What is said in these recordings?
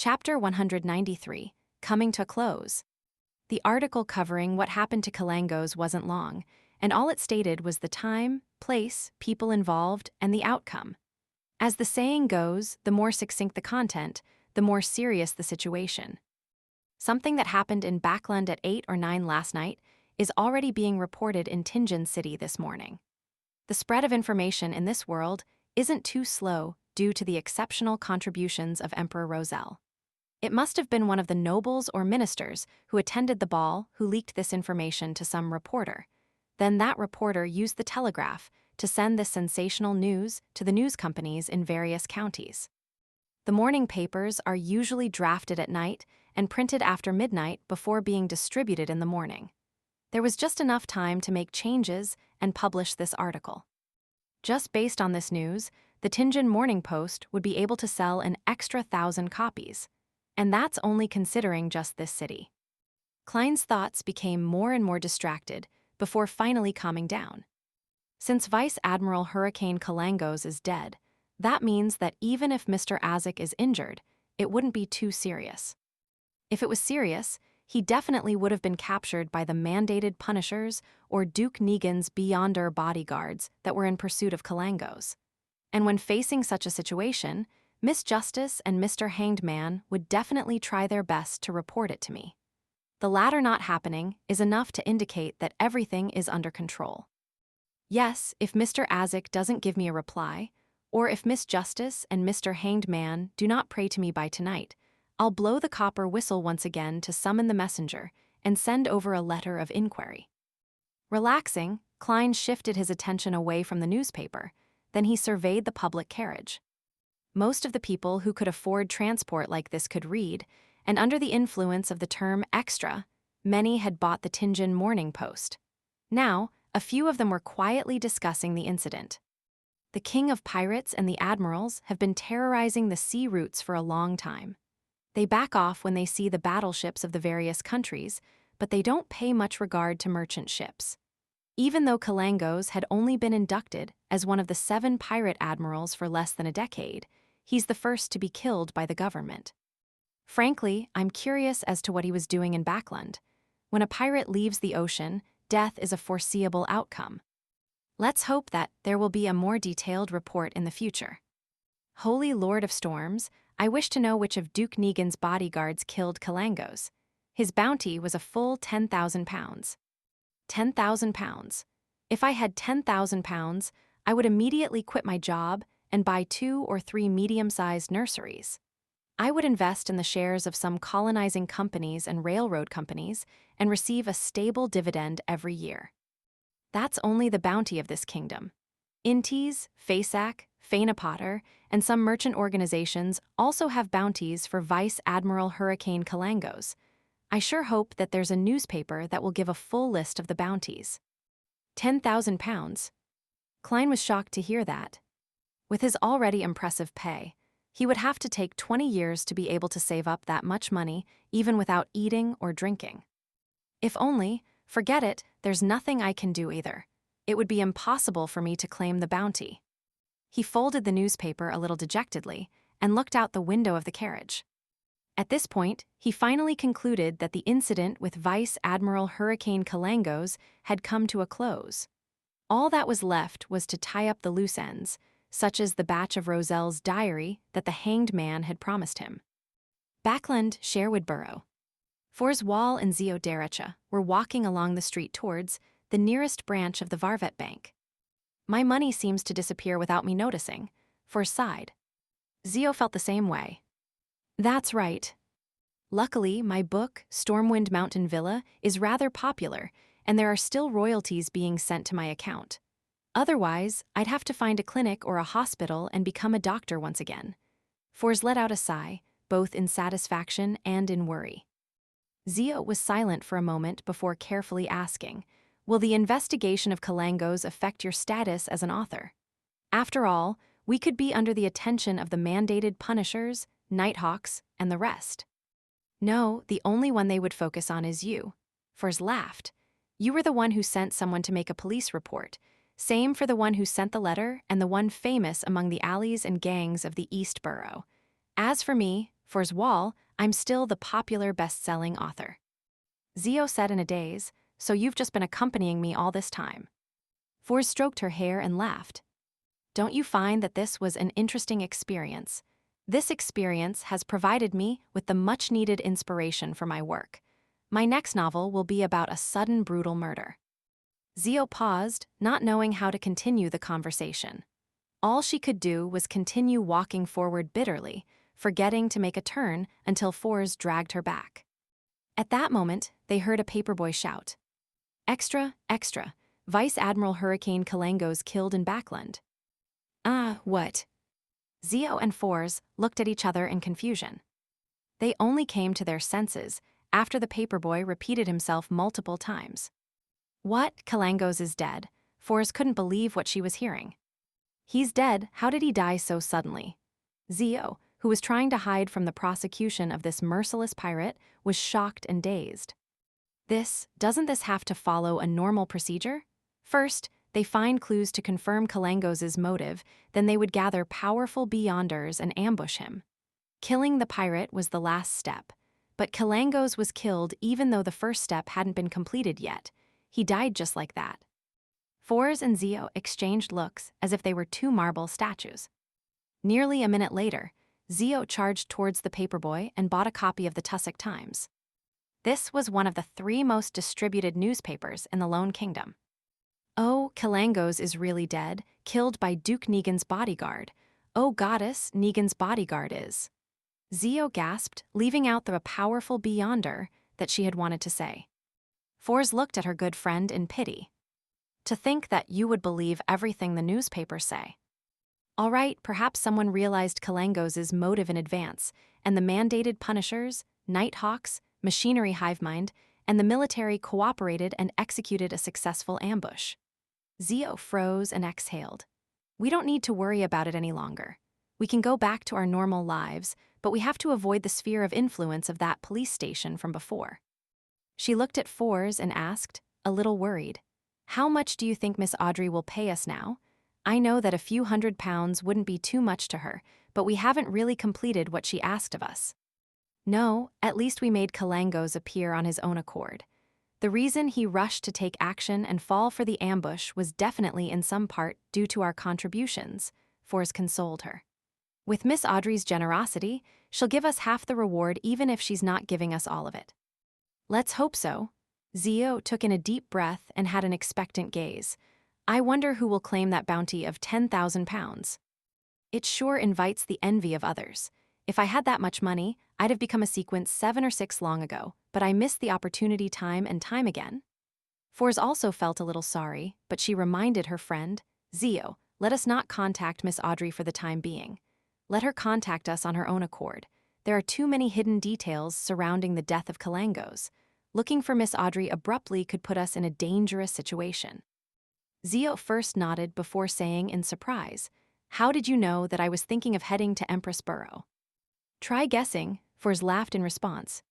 Chapter 193, Coming to a Close. The article covering what happened to Kalangos wasn't long, and all it stated was the time, place, people involved, and the outcome. As the saying goes, the more succinct the content, the more serious the situation. Something that happened in Backland at 8 or 9 last night is already being reported in Tinjin City this morning. The spread of information in this world isn't too slow due to the exceptional contributions of Emperor Roselle. It must have been one of the nobles or ministers who attended the ball who leaked this information to some reporter. Then that reporter used the telegraph to send this sensational news to the news companies in various counties. The morning papers are usually drafted at night and printed after midnight before being distributed in the morning. There was just enough time to make changes and publish this article. Just based on this news, the Tinjin Morning Post would be able to sell an extra 1,000 copies. And that's only considering just this city. Klein's thoughts became more and more distracted before finally calming down. Since Vice Admiral Hurricane Kalangos is dead, that means that even if Mr. Azik is injured, it wouldn't be too serious. If it was serious, he definitely would have been captured by the mandated Punishers or Duke Negan's Beyonder bodyguards that were in pursuit of Kalangos. And when facing such a situation, Miss Justice and Mr. Hanged Man would definitely try their best to report it to me. The latter not happening is enough to indicate that everything is under control. Yes, if Mr. Azik doesn't give me a reply, or if Miss Justice and Mr. Hanged Man do not pray to me by tonight, I'll blow the copper whistle once again to summon the messenger and send over a letter of inquiry. Relaxing, Klein shifted his attention away from the newspaper. Then he surveyed the public carriage. Most of the people who could afford transport like this could read, and under the influence of the term extra, many had bought the Tinjin Morning Post. Now, a few of them were quietly discussing the incident. The King of Pirates and the admirals have been terrorizing the sea routes for a long time. They back off when they see the battleships of the various countries, but they don't pay much regard to merchant ships. Even though Kalangos had only been inducted as one of the 7 pirate admirals for less than a decade, he's the first to be killed by the government. Frankly, I'm curious as to what he was doing in Backland. When a pirate leaves the ocean, death is a foreseeable outcome. Let's hope that there will be a more detailed report in the future. Holy Lord of Storms, I wish to know which of Duke Negan's bodyguards killed Kalangos. His bounty was a full 10,000 pounds. 10,000 pounds. If I had 10,000 pounds, I would immediately quit my job and buy 2 or 3 medium-sized nurseries. I would invest in the shares of some colonizing companies and railroad companies and receive a stable dividend every year. That's only the bounty of this kingdom. Intis, Fasak, Fainapotter, and some merchant organizations also have bounties for Vice Admiral Hurricane Kalangos. I sure hope that there's a newspaper that will give a full list of the bounties. 10,000 pounds. Klein was shocked to hear that. With his already impressive pay, he would have to take 20 years to be able to save up that much money, even without eating or drinking. If only, forget it, there's nothing I can do either. It would be impossible for me to claim the bounty. He folded the newspaper a little dejectedly and looked out the window of the carriage. At this point, he finally concluded that the incident with Vice Admiral Hurricane Kalangos had come to a close. All that was left was to tie up the loose ends, such as the batch of Roselle's diary that the Hanged Man had promised him. Backland, Sherwood Borough. Forswall and Zio Derecha were walking along the street towards the nearest branch of the Varvet Bank. My money seems to disappear without me noticing, Fors sighed. Zio felt the same way. That's right. Luckily, my book, Stormwind Mountain Villa, is rather popular, and there are still royalties being sent to my account. Otherwise, I'd have to find a clinic or a hospital and become a doctor once again. Fors let out a sigh, both in satisfaction and in worry. Zio was silent for a moment before carefully asking, will the investigation of Kalangos affect your status as an author? After all, we could be under the attention of the mandated Punishers, Nighthawks, and the rest. No, the only one they would focus on is you. Fors laughed. You were the one who sent someone to make a police report. Same for the one who sent the letter and the one famous among the alleys and gangs of the East Borough. As for me, For's wall, I'm still the popular best-selling author. Zio said in a daze, so you've just been accompanying me all this time. For stroked her hair and laughed. Don't you find that this was an interesting experience? This experience has provided me with the much-needed inspiration for my work. My next novel will be about a sudden brutal murder. Zio paused, not knowing how to continue the conversation. All she could do was continue walking forward bitterly, forgetting to make a turn until Fors dragged her back. At that moment, they heard a paperboy shout, "Extra, extra, Vice Admiral Hurricane Kalangos killed in Backland." Ah, what? Zio and Fors looked at each other in confusion. They only came to their senses after the paperboy repeated himself multiple times. What? Kalangos is dead. Fors couldn't believe what she was hearing. He's dead. How did he die so suddenly? Zio, who was trying to hide from the prosecution of this merciless pirate, was shocked and dazed. Doesn't this have to follow a normal procedure? First, they find clues to confirm Kalangos' motive, then they would gather powerful beyonders and ambush him. Killing the pirate was the last step, but Kalangos was killed even though the first step hadn't been completed yet. He died just like that. Fors and Zio exchanged looks as if they were two marble statues. Nearly a minute later, Zio charged towards the paperboy and bought a copy of the Tussock Times. This was one of the 3 most distributed newspapers in the Lone Kingdom. Oh, Kalangos is really dead, killed by Duke Negan's bodyguard. Oh goddess, Negan's bodyguard is. Zio gasped, leaving out the powerful beyonder that she had wanted to say. Fors looked at her good friend in pity. To think that you would believe everything the newspapers say. All right, perhaps someone realized Kalangos' motive in advance, and the mandated punishers, Nighthawks, Machinery Hivemind, and the military cooperated and executed a successful ambush. Zio froze and exhaled. We don't need to worry about it any longer. We can go back to our normal lives, but we have to avoid the sphere of influence of that police station from before. She looked at Fors and asked, a little worried, "How much do you think Miss Audrey will pay us now? I know that a few £100 wouldn't be too much to her, but we haven't really completed what she asked of us." No, at least we made Kalangos appear on his own accord. The reason he rushed to take action and fall for the ambush was definitely in some part due to our contributions, Fors consoled her. With Miss Audrey's generosity, she'll give us half the reward even if she's not giving us all of it. Let's hope so. Zio took in a deep breath and had an expectant gaze. I wonder who will claim that bounty of £10,000. It sure invites the envy of others. If I had that much money, I'd have become a sequence 7 or 6 long ago, but I missed the opportunity time and time again. Fors also felt a little sorry, but she reminded her friend, Zio, let us not contact Miss Audrey for the time being. Let her contact us on her own accord. There are too many hidden details surrounding the death of Kalangos. Looking for Miss Audrey abruptly could put us in a dangerous situation. Zio first nodded before saying in surprise, "How did you know that I was thinking of heading to Empress Borough?" Try guessing, Fors laughed in response.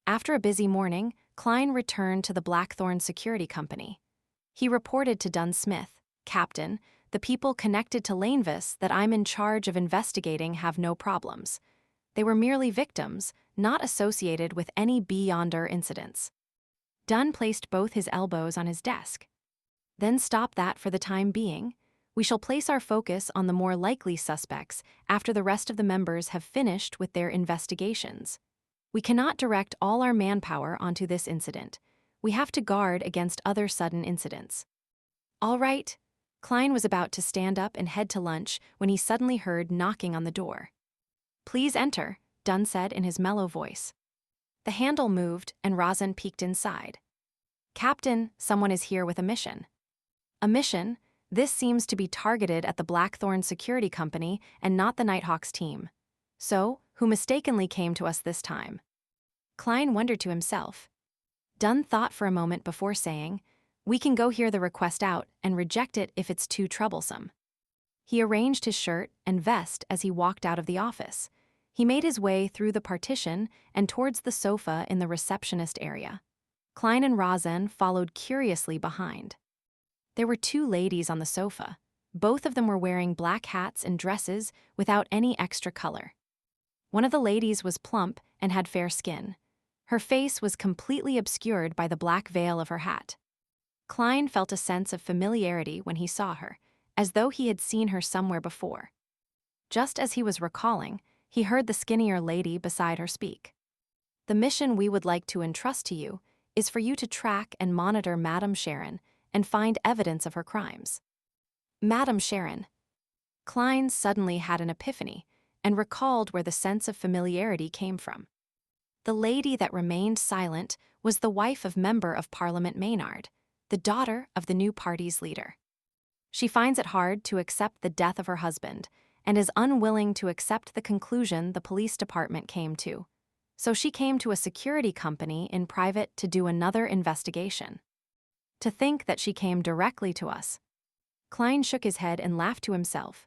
After a busy morning, Klein returned to the Blackthorn Security Company. He reported to Dunn Smith, "Captain, the people connected to Lanevis that I'm in charge of investigating have no problems. They were merely victims, not associated with any Beyonder incidents." Dunn placed both his elbows on his desk. Then stop that for the time being. We shall place our focus on the more likely suspects after the rest of the members have finished with their investigations. We cannot direct all our manpower onto this incident. We have to guard against other sudden incidents. All right. Klein was about to stand up and head to lunch when he suddenly heard knocking on the door. "Please enter," Dunn said in his mellow voice. The handle moved and Rosin peeked inside. "Captain, someone is here with a mission." "A mission? This seems to be targeted at the Blackthorn Security Company and not the Nighthawks team. So, who mistakenly came to us this time?" Klein wondered to himself. Dunn thought for a moment before saying, "We can go hear the request out and reject it if it's too troublesome." He arranged his shirt and vest as he walked out of the office. He made his way through the partition and towards the sofa in the receptionist area. Klein and Rosin followed curiously behind. There were 2 ladies on the sofa. Both of them were wearing black hats and dresses without any extra color. One of the ladies was plump and had fair skin. Her face was completely obscured by the black veil of her hat. Klein felt a sense of familiarity when he saw her, as though he had seen her somewhere before. Just as he was recalling, he heard the skinnier lady beside her speak. "The mission we would like to entrust to you is for you to track and monitor Madame Sharon and find evidence of her crimes." Madame Sharon. Klein suddenly had an epiphany and recalled where the sense of familiarity came from. The lady that remained silent was the wife of Member of Parliament Maynard, the daughter of the new party's leader. She finds it hard to accept the death of her husband and is unwilling to accept the conclusion the police department came to. So she came to a security company in private to do another investigation. To think that she came directly to us. Klein shook his head and laughed to himself.